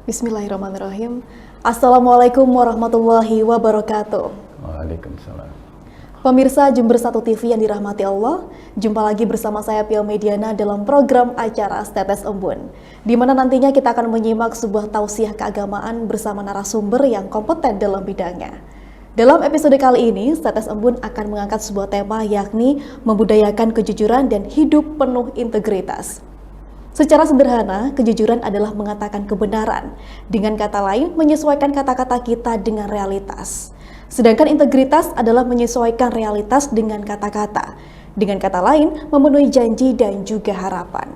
Bismillahirrahmanirrahim. Assalamualaikum warahmatullahi wabarakatuh. Waalaikumsalam. Pemirsa Jember 1 TV yang dirahmati Allah, jumpa lagi bersama saya Pia Mediana dalam program acara Setetes Embun, di mana nantinya kita akan menyimak sebuah tausiah keagamaan bersama narasumber yang kompeten dalam bidangnya. Dalam episode kali ini, Setetes Embun akan mengangkat sebuah tema, yakni membudayakan kejujuran dan hidup penuh integritas. Secara sederhana, kejujuran adalah mengatakan kebenaran. Dengan kata lain, menyesuaikan kata-kata kita dengan realitas. Sedangkan integritas adalah menyesuaikan realitas dengan kata-kata. Dengan kata lain, memenuhi janji dan juga harapan.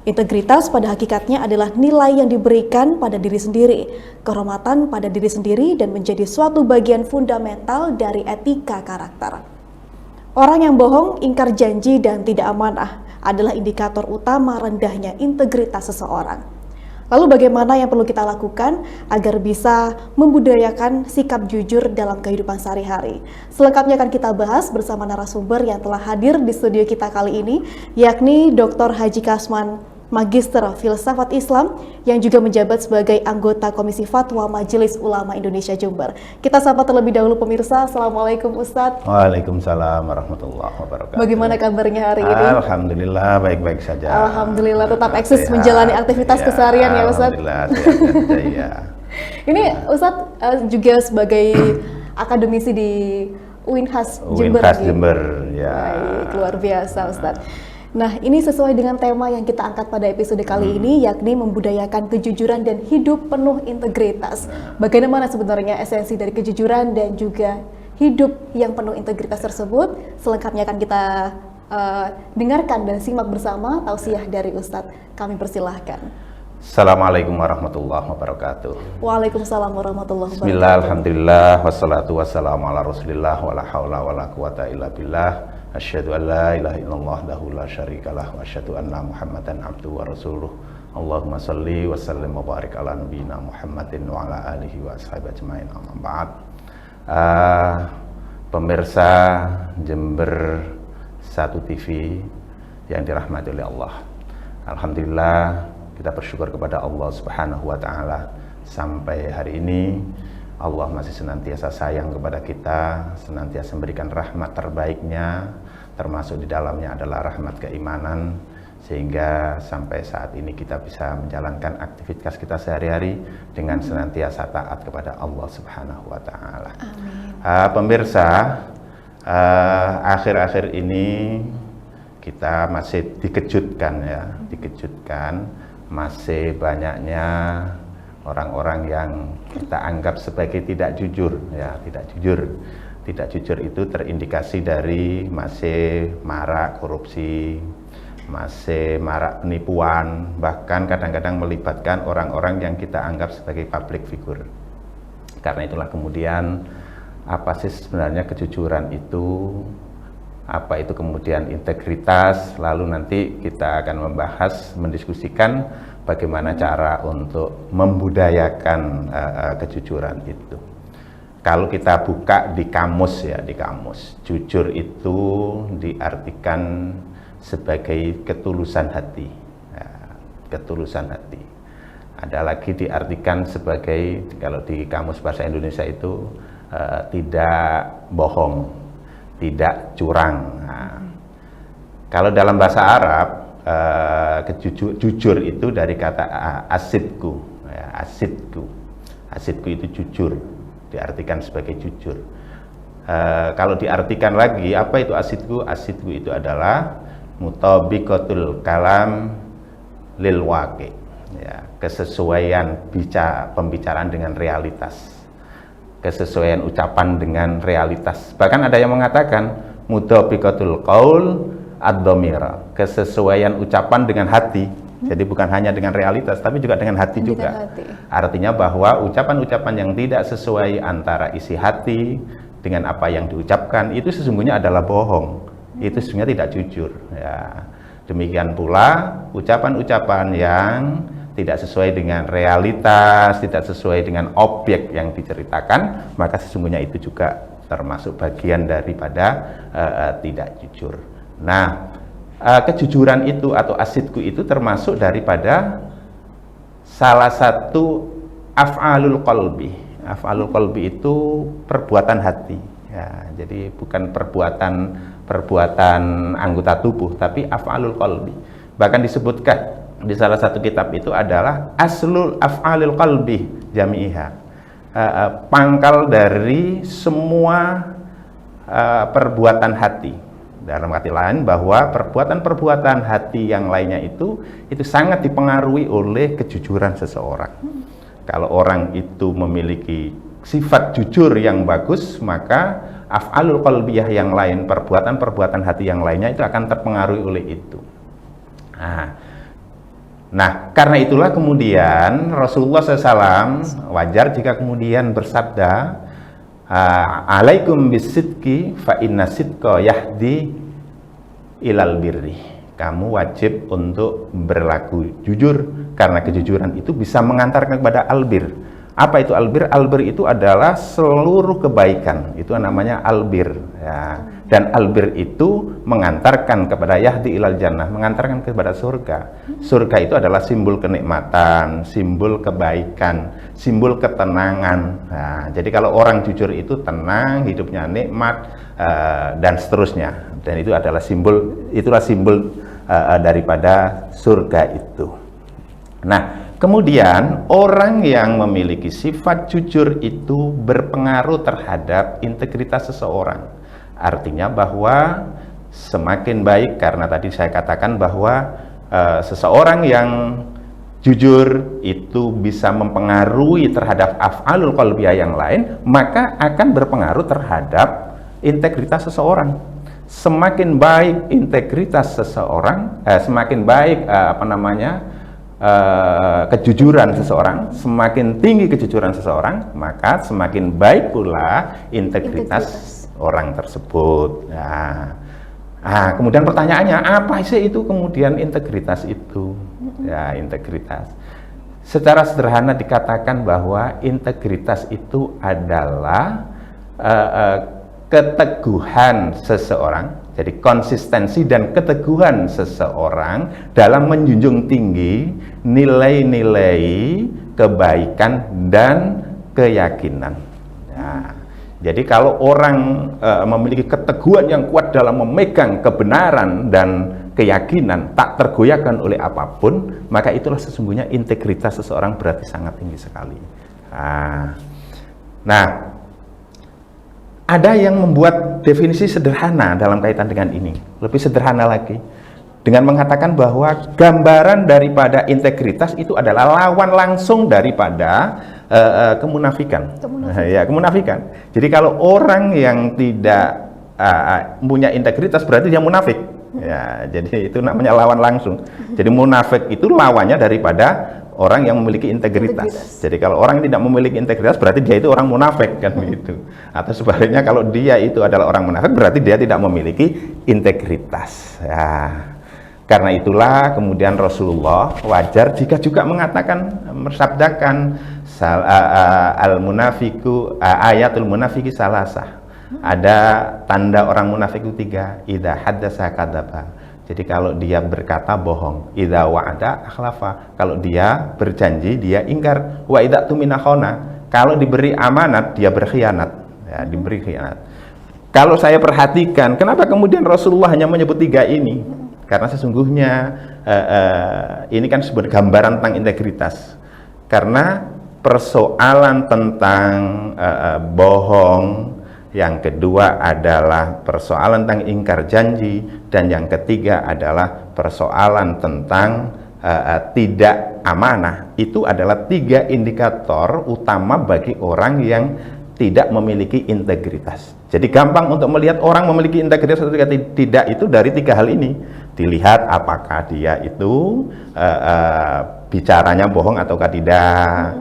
Integritas pada hakikatnya adalah nilai yang diberikan pada diri sendiri, kehormatan pada diri sendiri, dan menjadi suatu bagian fundamental dari etika karakter. Orang yang bohong, ingkar janji, dan tidak amanah adalah indikator utama rendahnya integritas seseorang. Lalu bagaimana yang perlu kita lakukan agar bisa membudayakan sikap jujur dalam kehidupan sehari-hari? Selengkapnya akan kita bahas bersama narasumber yang telah hadir di studio kita kali ini, yakni Dr. Haji Kasman, Magister Filsafat Islam, yang juga menjabat sebagai anggota Komisi Fatwa Majelis Ulama Indonesia Jember. Kita sapa terlebih dahulu pemirsa. Assalamualaikum Ustadz. Waalaikumsalam warahmatullahi wabarakatuh. Bagaimana kabarnya hari ini? Alhamdulillah baik-baik saja. Alhamdulillah tetap eksis menjalani aktivitas keseharian ya Ustadz. Alhamdulillah sehat ya. Ini Ustadz juga sebagai akademisi di UINHAS Jember. UINHAS Jember ya. Baik, luar biasa Ustadz. Nah, ini sesuai dengan tema yang kita angkat pada episode kali ini, yakni membudayakan kejujuran dan hidup penuh integritas. Bagaimana sebenarnya esensi dari kejujuran dan juga hidup yang penuh integritas tersebut? Selengkapnya akan kita dengarkan dan simak bersama tausiah dari Ustadz. Kami persilahkan. Assalamualaikum warahmatullahi wabarakatuh. Waalaikumsalam warahmatullahi wabarakatuh. Bismillah, alhamdulillah, wassalatu wassalamu ala rasulillah, wala hawla wala quwata illa billah. Asyhadu an la ilaha illallah wahdahu la syarikalah wa asyhadu anna Muhammadan abduhu wa rasuluh. Allahumma shalli wa sallim wa barik ala nabiyyina Muhammadin wa ala alihi wa ashabihi ajmain. Amma ba'd. Pemirsa Jember 1 TV yang dirahmati oleh Allah. Alhamdulillah kita bersyukur kepada Allah Subhanahu wa taala sampai hari ini Allah masih senantiasa sayang kepada kita, senantiasa memberikan rahmat terbaiknya, termasuk di dalamnya adalah rahmat keimanan, sehingga sampai saat ini kita bisa menjalankan aktivitas kita sehari-hari dengan senantiasa taat kepada Allah Subhanahu wa taala. Pemirsa, akhir-akhir ini kita masih dikejutkan masih banyaknya orang-orang yang kita anggap sebagai tidak jujur. Tidak jujur itu terindikasi dari masih marak korupsi, masih marak penipuan, bahkan kadang-kadang melibatkan orang-orang yang kita anggap sebagai public figure. Karena itulah kemudian apa sih sebenarnya kejujuran itu, apa itu kemudian integritas, lalu nanti kita akan membahas, mendiskusikan bagaimana cara untuk membudayakan kejujuran itu. Kalau kita buka di kamus jujur itu diartikan sebagai ketulusan hati. Ketulusan hati. Ada lagi diartikan sebagai, kalau di kamus bahasa Indonesia itu tidak bohong, tidak curang. Kalau dalam bahasa Arab, jujur itu dari kata asidku. Asidku itu jujur, diartikan sebagai jujur. Kalau diartikan lagi, apa itu asidku? Asidku itu adalah mutabiqatul kalam lil waqi, kesesuaian pembicaraan dengan realitas, kesesuaian ucapan dengan realitas. Bahkan ada yang mengatakan mutabiqatul qaul ad-dhamira, kesesuaian ucapan dengan hati. Jadi bukan hanya dengan realitas, tapi juga dengan hati juga. Artinya bahwa ucapan-ucapan yang tidak sesuai antara isi hati dengan apa yang diucapkan itu sesungguhnya adalah bohong. Itu sesungguhnya tidak jujur. Demikian pula ucapan-ucapan yang tidak sesuai dengan realitas, tidak sesuai dengan objek yang diceritakan, maka sesungguhnya itu juga termasuk bagian daripada tidak jujur. Nah, kejujuran itu atau asidku itu termasuk daripada salah satu af'alul qalbi. Af'alul qalbi itu perbuatan hati. Ya, jadi bukan perbuatan anggota tubuh, tapi af'alul qalbi. Bahkan disebutkan di salah satu kitab itu adalah aslul af'alil qalbi jami'iha. Pangkal dari semua perbuatan hati. Dalam arti lain bahwa perbuatan-perbuatan hati yang lainnya itu sangat dipengaruhi oleh kejujuran seseorang. Kalau orang itu memiliki sifat jujur yang bagus, maka af'alul qalbiyah yang lain, perbuatan-perbuatan hati yang lainnya itu akan terpengaruhi oleh itu. Nah, karena itulah kemudian Rasulullah SAW wajar jika kemudian bersabda, alaikum bisidqi fa inna sidqa yahdi ilal birri. Kamu wajib untuk berlaku jujur karena kejujuran itu bisa mengantarkan kepada albir. Apa itu albir? Albir itu adalah seluruh kebaikan. Itu namanya albir. Ya. Dan albir itu mengantarkan kepada yahdi ilal jannah, mengantarkan kepada surga. Surga itu adalah simbol kenikmatan, simbol kebaikan, simbol ketenangan. Nah, jadi kalau orang jujur itu tenang, hidupnya nikmat, dan seterusnya. Dan itu adalah itulah simbol daripada surga itu. Nah, kemudian orang yang memiliki sifat jujur itu berpengaruh terhadap integritas seseorang. Artinya bahwa semakin baik, karena tadi saya katakan bahwa seseorang yang jujur itu bisa mempengaruhi terhadap af'alul qalbiyah yang lain, maka akan berpengaruh terhadap integritas seseorang. Semakin baik integritas seseorang, semakin baik kejujuran seseorang, semakin tinggi kejujuran seseorang, maka semakin baik pula integritas orang tersebut. Nah, kemudian pertanyaannya, apa sih itu kemudian integritas itu? Ya, integritas. Secara sederhana dikatakan bahwa integritas itu adalah keteguhan seseorang. Jadi konsistensi dan keteguhan seseorang dalam menjunjung tinggi nilai-nilai kebaikan dan keyakinan. Nah, jadi kalau orang memiliki keteguhan yang kuat dalam memegang kebenaran dan keyakinan, tak tergoyahkan oleh apapun, maka itulah sesungguhnya integritas seseorang berarti sangat tinggi sekali. Nah, ada yang membuat definisi sederhana dalam kaitan dengan ini, lebih sederhana lagi, dengan mengatakan bahwa gambaran daripada integritas itu adalah lawan langsung daripada kemunafikan. Ya, kemunafikan. Jadi kalau orang yang tidak punya integritas berarti dia munafik. Ya, jadi itu namanya lawan langsung. Jadi munafik itu lawannya daripada orang yang memiliki integritas. Jadi kalau orang yang tidak memiliki integritas berarti dia itu orang munafik, kan begitu. Atau sebaliknya kalau dia itu adalah orang munafik berarti dia tidak memiliki integritas. Ya. Karena itulah kemudian Rasulullah wajar jika juga mengatakan, bersabdakan al-munafiku ayatul munafiki salasah. Ada tanda orang munafik itu 3. Idza haddasa kadzaba. Jadi kalau dia berkata bohong, idza wa'ada akhlafa. Kalau dia berjanji dia ingkar, wa idza tumina khana. Kalau diberi amanat dia berkhianat. Ya, diberi khianat. Kalau saya perhatikan, kenapa kemudian Rasulullah hanya menyebut 3 ini? Karena sesungguhnya ini kan sebuah gambaran tentang integritas. Karena persoalan tentang bohong, yang kedua adalah persoalan tentang ingkar janji, dan yang ketiga adalah persoalan tentang tidak amanah. Itu adalah 3 indikator utama bagi orang yang tidak memiliki integritas. Jadi gampang untuk melihat orang memiliki integritas atau tidak itu dari 3 hal ini. Dilihat apakah dia itu bicaranya bohong ataukah tidak.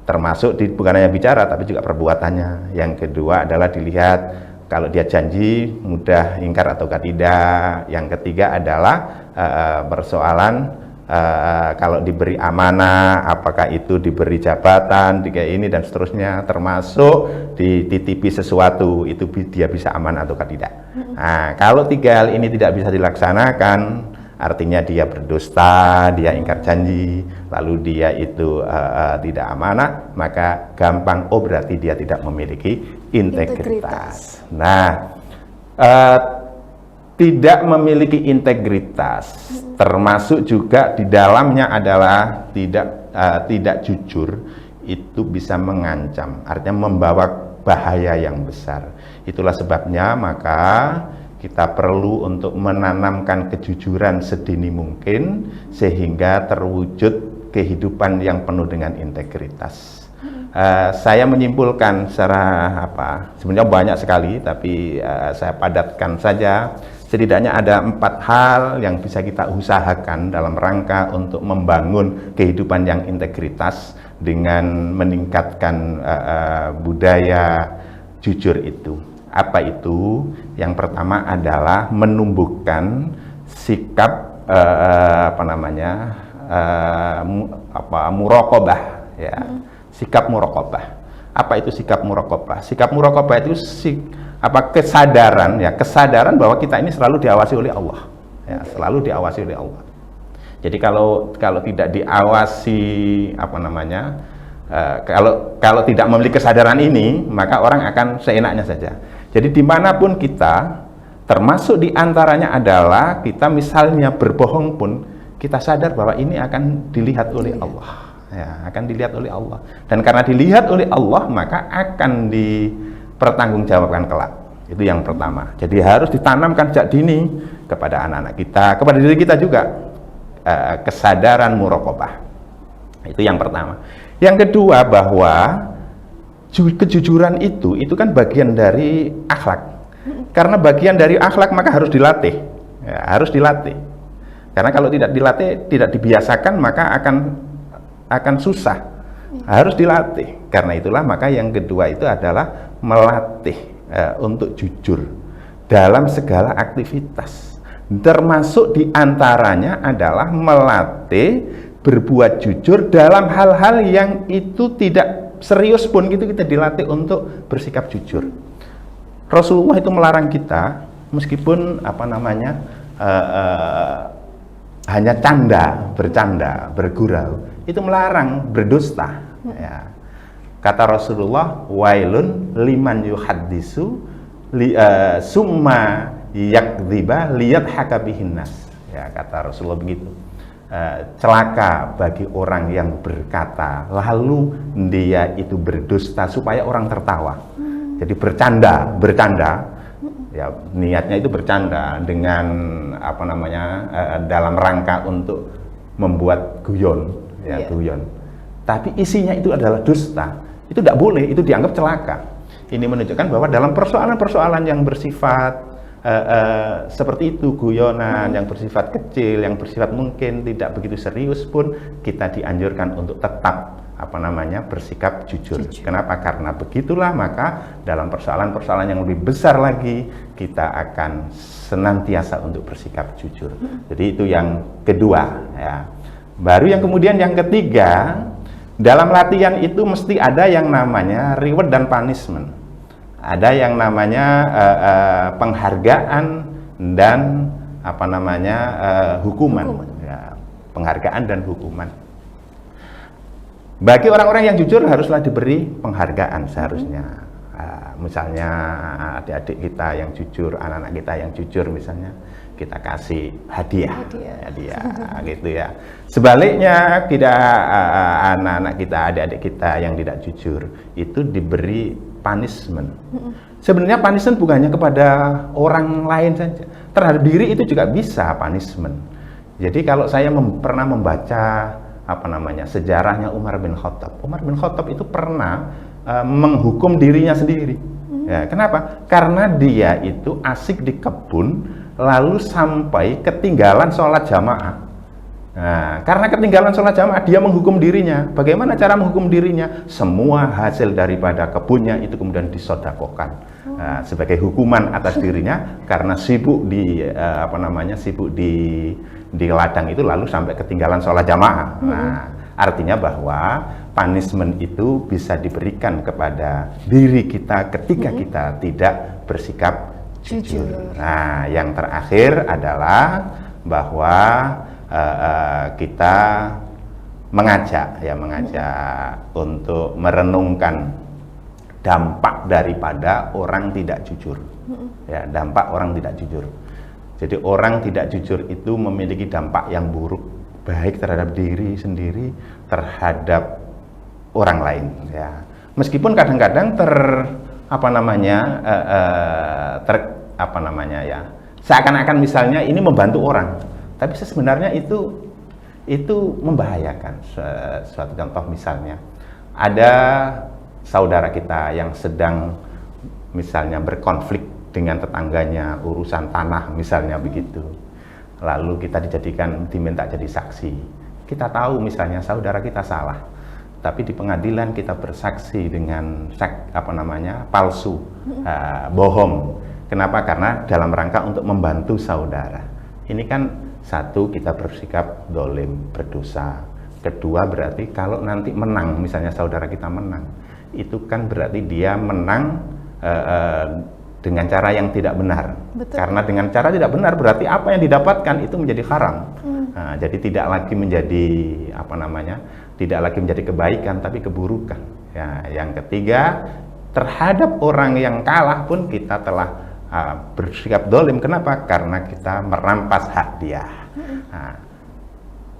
Termasuk bukan hanya bicara tapi juga perbuatannya. Yang kedua adalah dilihat kalau dia janji mudah ingkar ataukah tidak. Yang ketiga adalah persoalan kalau diberi amanah, apakah itu diberi jabatan, ini dan seterusnya, termasuk dititipi sesuatu, itu dia bisa aman ataukah tidak. Nah, kalau 3 hal ini tidak bisa dilaksanakan, artinya dia berdusta, dia ingkar janji, lalu dia itu tidak amanah, maka gampang, oh berarti dia tidak memiliki integritas. Nah, tidak memiliki integritas, termasuk juga di dalamnya adalah tidak jujur, itu bisa mengancam, artinya membawa bahaya yang besar. Itulah sebabnya maka kita perlu untuk menanamkan kejujuran sedini mungkin sehingga terwujud kehidupan yang penuh dengan integritas. Saya menyimpulkan secara sebenarnya banyak sekali, tapi saya padatkan saja. Setidaknya ada 4 hal yang bisa kita usahakan dalam rangka untuk membangun kehidupan yang integritas dengan meningkatkan budaya jujur itu. Apa itu? Yang pertama adalah menumbuhkan sikap muraqabah, ya. Sikap muraqabah. Apa itu sikap muraqabah? Sikap muraqabah itu kesadaran, ya, kesadaran bahwa kita ini selalu diawasi oleh Allah, ya, selalu diawasi oleh Allah. Jadi kalau tidak diawasi, kalau tidak memiliki kesadaran ini, maka orang akan seenaknya saja. Jadi dimanapun kita, termasuk diantaranya adalah kita misalnya berbohong pun, kita sadar bahwa ini akan dilihat oleh Allah, ya, akan dilihat oleh Allah. Dan karena dilihat oleh Allah, maka akan dipertanggungjawabkan kelak. Itu yang pertama. Jadi harus ditanamkan sejak dini kepada anak-anak kita, kepada diri kita juga, kesadaran muraqabah. Itu yang pertama. Yang kedua, bahwa kejujuran itu kan bagian dari akhlak. Karena bagian dari akhlak maka harus dilatih, ya, harus dilatih. Karena kalau tidak dilatih, tidak dibiasakan, maka akan susah. Harus dilatih. Karena itulah maka yang kedua itu adalah melatih untuk jujur dalam segala aktivitas. Termasuk diantaranya adalah melatih berbuat jujur dalam hal-hal yang itu tidak serius pun, gitu kita dilatih untuk bersikap jujur. Rasulullah itu melarang kita, meskipun hanya bercanda, bergurau, itu melarang berdusta, ya. Kata Rasulullah, wailun liman yuhaddisu summa yakdziba liyadhaka bihin nas. Ya, kata Rasulullah begitu. Celaka bagi orang yang berkata lalu dia itu berdusta supaya orang tertawa. Jadi bercanda, ya, niatnya itu bercanda dengan dalam rangka untuk membuat guyon, ya, guyon. Tapi isinya itu adalah dusta. Itu tidak boleh, itu dianggap celaka. Ini menunjukkan bahwa dalam persoalan-persoalan yang bersifat seperti itu, guyonan yang bersifat kecil, yang bersifat mungkin tidak begitu serius pun, kita dianjurkan untuk tetap bersikap jujur. Kenapa? Karena begitulah maka dalam persoalan-persoalan yang lebih besar lagi kita akan senantiasa untuk bersikap jujur. Jadi itu yang kedua, ya. Baru yang kemudian yang ketiga, dalam latihan itu mesti ada yang namanya reward dan punishment. Ada yang namanya penghargaan dan hukuman. Ya, penghargaan dan hukuman. Bagi orang-orang yang jujur haruslah diberi penghargaan seharusnya. Misalnya adik-adik kita yang jujur, anak-anak kita yang jujur, misalnya kita kasih hadiah gitu ya. Sebaliknya anak-anak kita, adik-adik kita yang tidak jujur itu diberi punishment. Sebenarnya punishment bukan hanya kepada orang lain saja, terhadap diri itu juga bisa punishment. Jadi kalau saya pernah membaca sejarahnya Umar bin Khattab. Umar bin Khattab itu pernah menghukum dirinya sendiri. Ya, kenapa? Karena dia itu asik di kebun, lalu sampai ketinggalan sholat jamaah. Nah, karena ketinggalan sholat jamaah, dia menghukum dirinya. Bagaimana cara menghukum dirinya? Semua hasil daripada kebunnya itu kemudian disodakokan. Sebagai hukuman atas dirinya karena sibuk di ladang itu, lalu sampai ketinggalan sholat jamaah. Nah, artinya bahwa punishment itu bisa diberikan kepada diri kita ketika kita tidak bersikap jujur. Nah, yang terakhir adalah bahwa kita mengajak untuk merenungkan dampak daripada orang tidak jujur. Ya, dampak orang tidak jujur. Jadi orang tidak jujur itu memiliki dampak yang buruk, baik terhadap diri sendiri, terhadap orang lain. Ya, meskipun kadang-kadang seakan-akan misalnya ini membantu orang, tapi sebenarnya itu membahayakan. Suatu contoh misalnya, ada saudara kita yang sedang misalnya berkonflik dengan tetangganya urusan tanah misalnya begitu, lalu kita diminta jadi saksi. Kita tahu misalnya saudara kita salah, tapi di pengadilan kita bersaksi dengan palsu, bohong. Kenapa? Karena dalam rangka untuk membantu saudara. Ini kan satu, kita bersikap dolim, berdosa. Kedua, berarti kalau nanti menang, misalnya saudara kita menang, itu kan berarti dia menang dengan cara yang tidak benar. Betul. Karena dengan cara tidak benar berarti apa yang didapatkan itu menjadi haram. Nah, jadi tidak lagi menjadi kebaikan tapi keburukan. Ya, yang ketiga, terhadap orang yang kalah pun kita telah bersikap dolim. Kenapa? Karena kita merampas hak dia.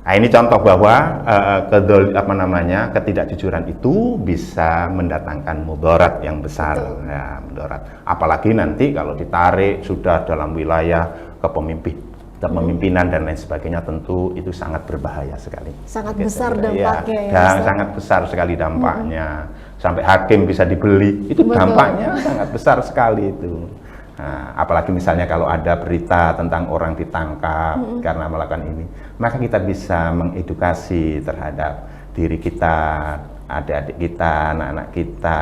Nah, ini contoh bahwa ketidakjujuran itu bisa mendatangkan mudarat yang besar. Ya, mudarat. Apalagi nanti kalau ditarik sudah dalam wilayah kepemimpinan dan lain sebagainya, tentu itu sangat berbahaya sekali. Sangat besar dampaknya ya. Sangat besar sekali dampaknya. Sampai hakim bisa dibeli. Itu dampaknya sangat besar sekali itu. Nah, apalagi misalnya kalau ada berita tentang orang ditangkap karena melakukan ini, maka kita bisa mengedukasi terhadap diri kita, adik-adik kita, anak-anak kita,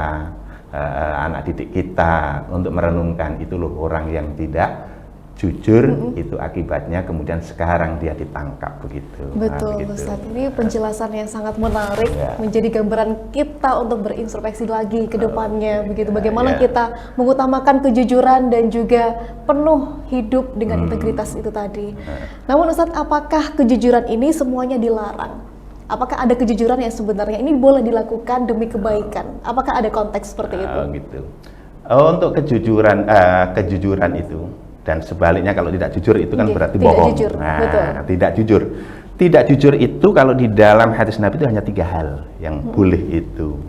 anak didik kita untuk merenungkan itu loh orang yang tidak jujur, itu akibatnya kemudian sekarang dia ditangkap begitu. Betul, Ustadz. Ini penjelasan yang sangat menarik, menjadi gambaran kita untuk berintrospeksi lagi ke depannya begitu. Bagaimana kita mengutamakan kejujuran dan juga penuh hidup dengan integritas itu tadi. Namun Ustadz, apakah kejujuran ini semuanya dilarang? Apakah ada kejujuran yang sebenarnya ini boleh dilakukan demi kebaikan? Apakah ada konteks seperti itu? Gitu. Untuk kejujuran itu, dan sebaliknya kalau tidak jujur itu kan berarti bohong. Jujur. Nah, tidak jujur. Tidak jujur itu kalau di dalam hadis Nabi itu hanya 3 hal yang boleh itu.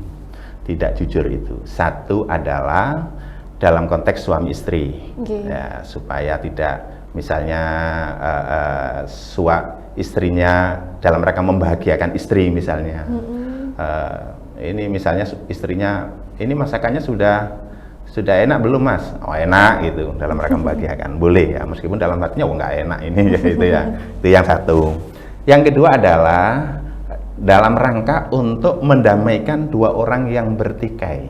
Tidak jujur itu. Satu adalah dalam konteks suami istri. Ya, supaya tidak misalnya istrinya dalam rangka membahagiakan istri misalnya. Ini misalnya istrinya, ini masakannya sudah enak belum mas? Oh enak gitu, dalam rangka membahagiakan, boleh ya, meskipun dalam hatinya nggak enak ini ya, itu ya. Itu yang satu. Yang kedua adalah dalam rangka untuk mendamaikan 2 orang yang bertikai,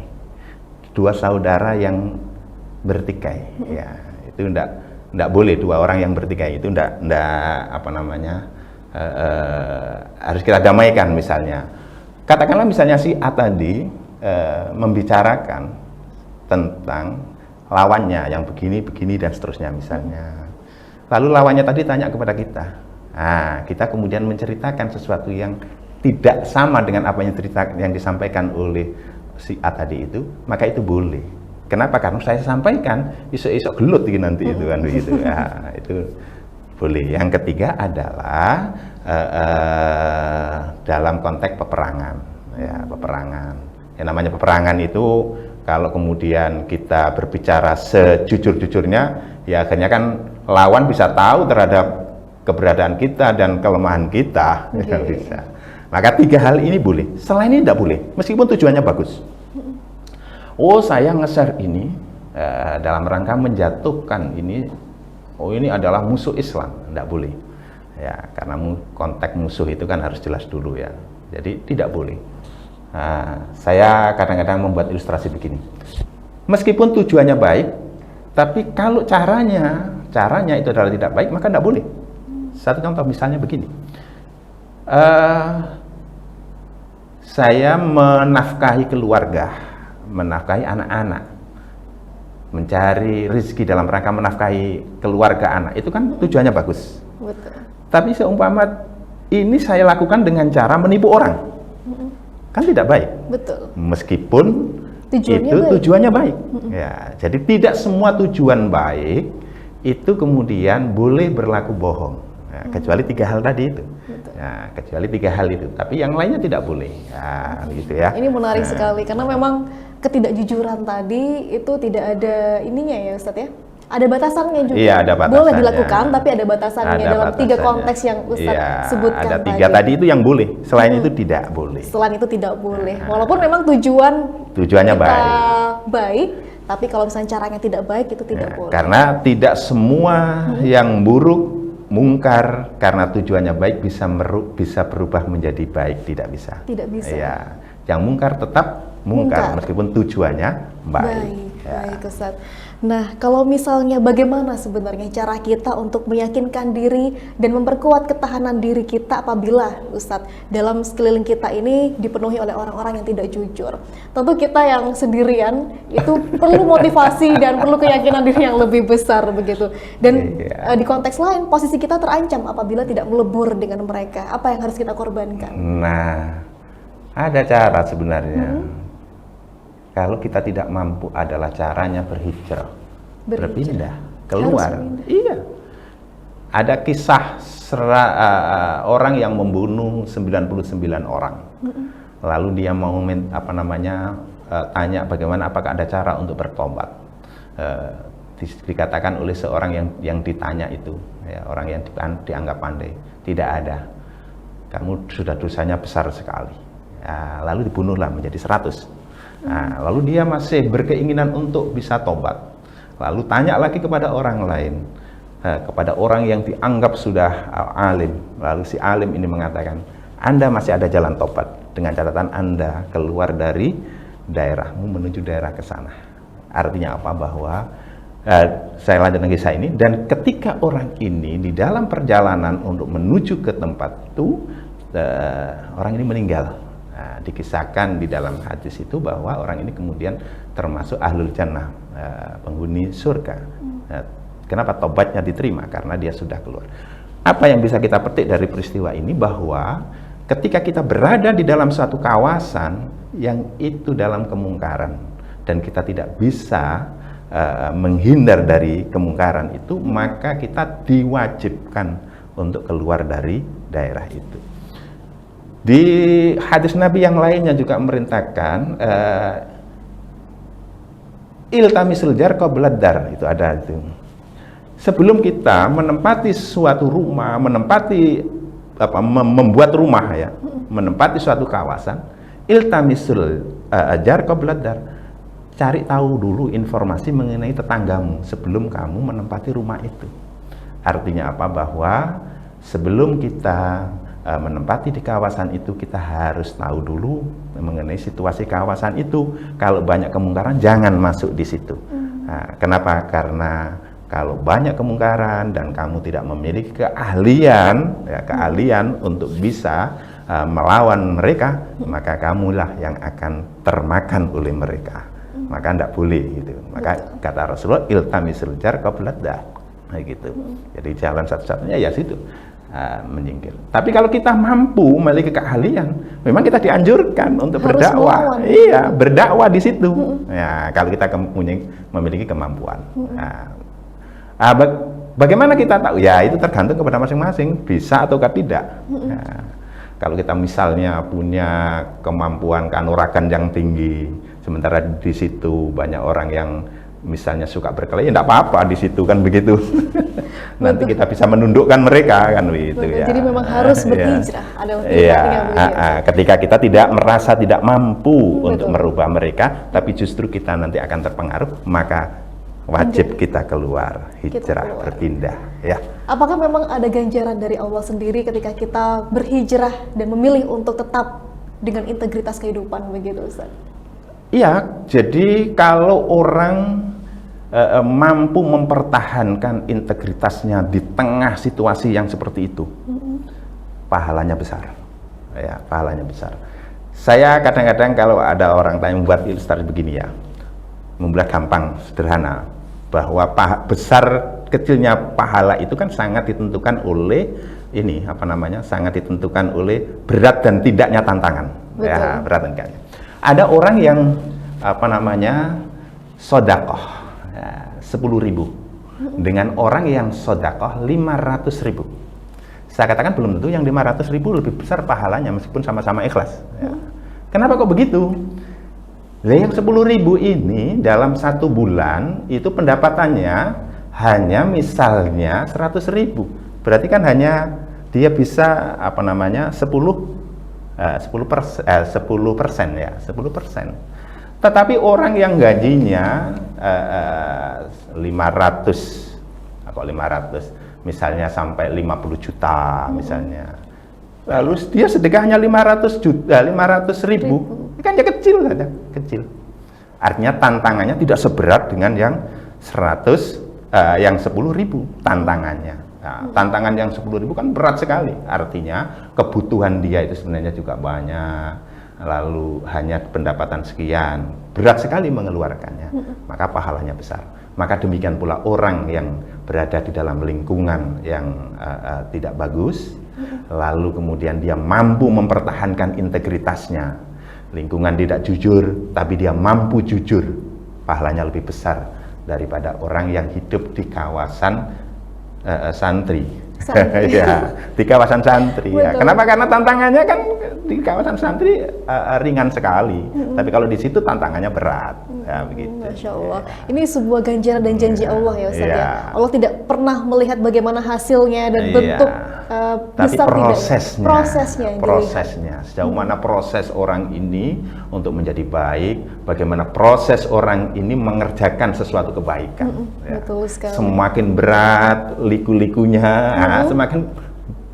2 saudara yang bertikai, ya itu enggak boleh 2 orang yang bertikai itu enggak harus kita damaikan. Misalnya, katakanlah misalnya si A tadi membicarakan tentang lawannya yang begini dan seterusnya misalnya. Lalu lawannya tadi tanya kepada kita. Nah, kita kemudian menceritakan sesuatu yang tidak sama dengan apa yang disampaikan oleh si A tadi itu, maka itu boleh. Kenapa? Karena saya sampaikan, esok gelut nanti itu kan begitu. Nah, itu boleh. Yang ketiga adalah dalam konteks peperangan. Ya, peperangan. Yang namanya peperangan itu kalau kemudian kita berbicara sejujur-jujurnya, ya akhirnya kan lawan bisa tahu terhadap keberadaan kita dan kelemahan kita. Bisa. Maka 3 hal ini boleh. Selain ini tidak boleh, meskipun tujuannya bagus. Oh, saya nge-share ini dalam rangka menjatuhkan ini. Oh, ini adalah musuh Islam, tidak boleh. Ya, karena konteks musuh itu kan harus jelas dulu ya. Jadi tidak boleh. Nah, saya kadang-kadang membuat ilustrasi begini. Meskipun tujuannya baik, tapi kalau caranya itu adalah tidak baik, maka tidak boleh. Satu contoh misalnya begini. Saya menafkahi keluarga, menafkahi anak-anak, mencari rezeki dalam rangka menafkahi keluarga anak, itu kan tujuannya bagus. Betul. Tapi seumpama ini saya lakukan dengan cara menipu orang, kan tidak baik. Betul. Meskipun Tujuannya itu baik. tujuannya baik. Ya, jadi tidak semua tujuan baik itu kemudian boleh berlaku bohong. Nah, kecuali 3 hal tadi itu. Nah, kecuali 3 hal itu. Tapi yang lainnya tidak boleh. Nah, gitu ya. Ini menarik sekali karena memang ketidakjujuran tadi itu tidak ada ininya ya Ustadz ya. Ada batasannya juga. Iya, ada batasannya. Boleh dilakukan tapi ada batasannya Ada dalam 3 batasannya. konteks yang Ustadz Iya, sebutkan ada 3 tadi itu yang boleh. Selain itu tidak boleh. Selain itu tidak boleh. Walaupun memang tujuannya baik. baik, tapi kalau misalnya caranya tidak baik itu tidak Ya, boleh. karena tidak semua yang buruk, mungkar karena tujuannya baik bisa berubah menjadi baik, tidak bisa. Tidak bisa. Ya, yang mungkar tetap mungkar meskipun tujuannya baik. Ya. Baik Ustadz. Nah, kalau misalnya bagaimana sebenarnya cara kita untuk meyakinkan diri dan memperkuat ketahanan diri kita apabila Ustadz dalam sekeliling kita ini dipenuhi oleh orang-orang yang tidak jujur. Tentu kita yang sendirian itu perlu motivasi dan perlu keyakinan diri yang lebih besar begitu. Dan di konteks lain posisi kita terancam apabila tidak melebur dengan mereka. Apa yang harus kita korbankan? Nah, ada cara sebenarnya. Kalau kita tidak mampu adalah caranya berhijrah, berpindah, keluar. Iya. Ada kisah orang yang membunuh 99 orang. Lalu dia mau tanya bagaimana, apakah ada cara untuk bertobat. Dikatakan oleh seorang yang ditanya itu, ya, orang yang dianggap pandai, tidak ada. Kamu sudah dosanya besar sekali. Ya, lalu dibunuhlah menjadi 100. Nah, lalu dia masih berkeinginan untuk bisa tobat. Lalu tanya lagi kepada orang lain, kepada orang yang dianggap sudah alim. Lalu si alim ini mengatakan, Anda masih ada jalan tobat dengan catatan Anda keluar dari daerahmu menuju daerah ke sana. Artinya apa? Bahwa saya lanjutkan kisah ini, dan ketika orang ini di dalam perjalanan untuk menuju ke tempat itu, orang ini meninggal. Nah, dikisahkan di dalam hadis itu bahwa orang ini kemudian termasuk ahlul jannah, penghuni surga. Nah, kenapa tobatnya diterima? Karena dia sudah keluar. Apa yang bisa kita petik dari peristiwa ini? Bahwa ketika kita berada di dalam suatu kawasan yang itu dalam kemungkaran dan kita tidak bisa menghindar dari kemungkaran itu, maka kita diwajibkan untuk keluar dari daerah itu. Di hadis Nabi yang lainnya juga merintahkan iltamisul jar qabla dar, itu ada itu. Sebelum kita menempati suatu rumah, membuat rumah ya, menempati suatu kawasan, iltamisul jar qabla dar, cari tahu dulu informasi mengenai tetanggamu sebelum kamu menempati rumah itu. Artinya apa? Bahwa sebelum kita menempati di kawasan itu, kita harus tahu dulu mengenai situasi kawasan itu. Kalau banyak kemungkaran, jangan masuk di situ. Nah, kenapa? Karena kalau banyak kemungkaran dan kamu tidak memiliki keahlian untuk bisa melawan mereka, maka kamulah yang akan termakan oleh mereka. Maka tidak boleh gitu. Maka kata Rasulullah, iltamisul jar qabla dar. Nah, gitu. Jadi jalan satu-satunya ya situ. Menyingkir. Tapi kalau kita mampu memiliki keahlian, memang kita dianjurkan untuk berdakwah. Iya, berdakwah di situ. Ya, kalau kita memiliki kemampuan. Bagaimana kita tahu? Ya, itu tergantung kepada masing-masing, bisa atau tidak. Kalau kita misalnya punya kemampuan kanuragan yang tinggi, sementara di situ banyak orang yang misalnya suka berkelahi, ya enggak apa-apa di situ kan begitu. Nanti kita bisa menundukkan mereka kan begitu ya. Jadi memang harus berhijrah. Ketika kita tidak merasa tidak mampu untuk merubah mereka, tapi justru kita nanti akan terpengaruh, maka wajib kita keluar, hijrah, berpindah ya. Apakah memang ada ganjaran dari Allah sendiri ketika kita berhijrah dan memilih untuk tetap dengan integritas kehidupan begitu Ustaz? Iya, jadi kalau orang mampu mempertahankan integritasnya di tengah situasi yang seperti itu, pahalanya besar. Ya, pahalanya besar. Saya kadang-kadang kalau ada orang tanya membuat ilustrasi begini ya, membuat gampang, sederhana. bahwa besar kecilnya pahala itu kan sangat ditentukan oleh ini sangat ditentukan oleh berat dan tidaknya tantangan. Betul. Ya, berat dan tidaknya. Ada orang yang sodakoh 10.000 dengan orang yang sodakoh 500.000. Saya katakan belum tentu yang 500.000 lebih besar pahalanya meskipun sama-sama ikhlas. Ya. Kenapa kok begitu? Yang 10.000 ini dalam 1 bulan itu pendapatannya hanya misalnya 100.000. Berarti kan hanya dia bisa 10%, 10%. Tetapi orang yang gajinya 500, misalnya sampai 50 juta misalnya. Lalu dia sedekahnya 500.000, kan ya kecil saja, kecil. Artinya tantangannya tidak seberat dengan yang 10.000 tantangannya. Nah, tantangan yang 10.000 kan berat sekali. Artinya kebutuhan dia itu sebenarnya juga banyak. Lalu hanya pendapatan sekian, berat sekali mengeluarkannya. Maka pahalanya besar. Maka demikian pula orang yang berada di dalam lingkungan yang tidak bagus, lalu kemudian dia mampu mempertahankan integritasnya. Lingkungan tidak jujur, tapi dia mampu jujur, pahalanya lebih besar daripada orang yang hidup di kawasan santri. Ya, di kawasan santri. Ya. Kenapa? Karena tantangannya kan di kawasan santri ringan sekali, tapi kalau di situ tantangannya berat. Ya, begitu. Masya Allah. Ini sebuah ganjaran dan janji Allah ya Ustaz ya. Allah tidak pernah melihat bagaimana hasilnya dan bentuk tapi prosesnya sejauh mana proses orang ini untuk menjadi baik, bagaimana proses orang ini mengerjakan sesuatu kebaikan. Betul sekali. Semakin berat liku-likunya, semakin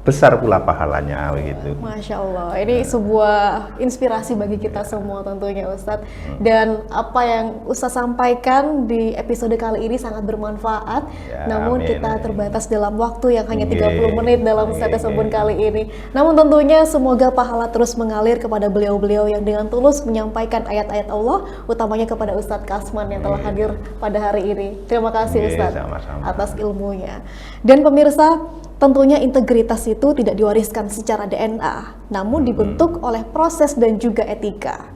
besar pula pahalanya begitu. Masya Allah, ini sebuah inspirasi bagi kita semua tentunya Ustadz. Dan apa yang Ustadz sampaikan di episode kali ini sangat bermanfaat. Ya, namun kita terbatas dalam waktu yang hanya 30 menit dalam Tetes Embun kali ini. Namun tentunya semoga pahala terus mengalir kepada beliau-beliau yang dengan tulus menyampaikan ayat-ayat Allah, utamanya kepada Ustadz Kasman yang telah hadir pada hari ini. Terima kasih Ustadz atas ilmunya. Dan pemirsa, tentunya integritas itu tidak diwariskan secara DNA, namun dibentuk oleh proses dan juga etika.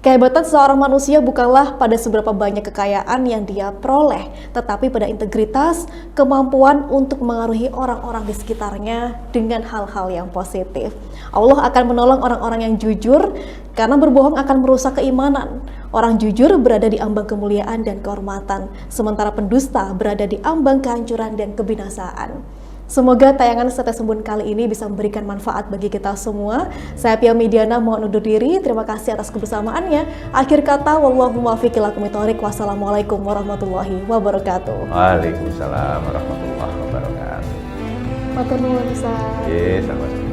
Kehebatan seorang manusia bukanlah pada seberapa banyak kekayaan yang dia peroleh, tetapi pada integritas, kemampuan untuk mengaruhi orang-orang di sekitarnya dengan hal-hal yang positif. Allah akan menolong orang-orang yang jujur, karena berbohong akan merusak keimanan. Orang jujur berada di ambang kemuliaan dan kehormatan, sementara pendusta berada di ambang kehancuran dan kebinasaan. Semoga tayangan Tetes Embun kali ini bisa memberikan manfaat bagi kita semua. Saya Pia Mediana mohon undur diri. Terima kasih atas kebersamaannya. Akhir kata, wallahu muwaffiq ila aqwamit thoriq. Wassalamualaikum warahmatullahi wabarakatuh. Waalaikumsalam warahmatullahi wabarakatuh. Matur nuwun Ustaz. Sama-sama.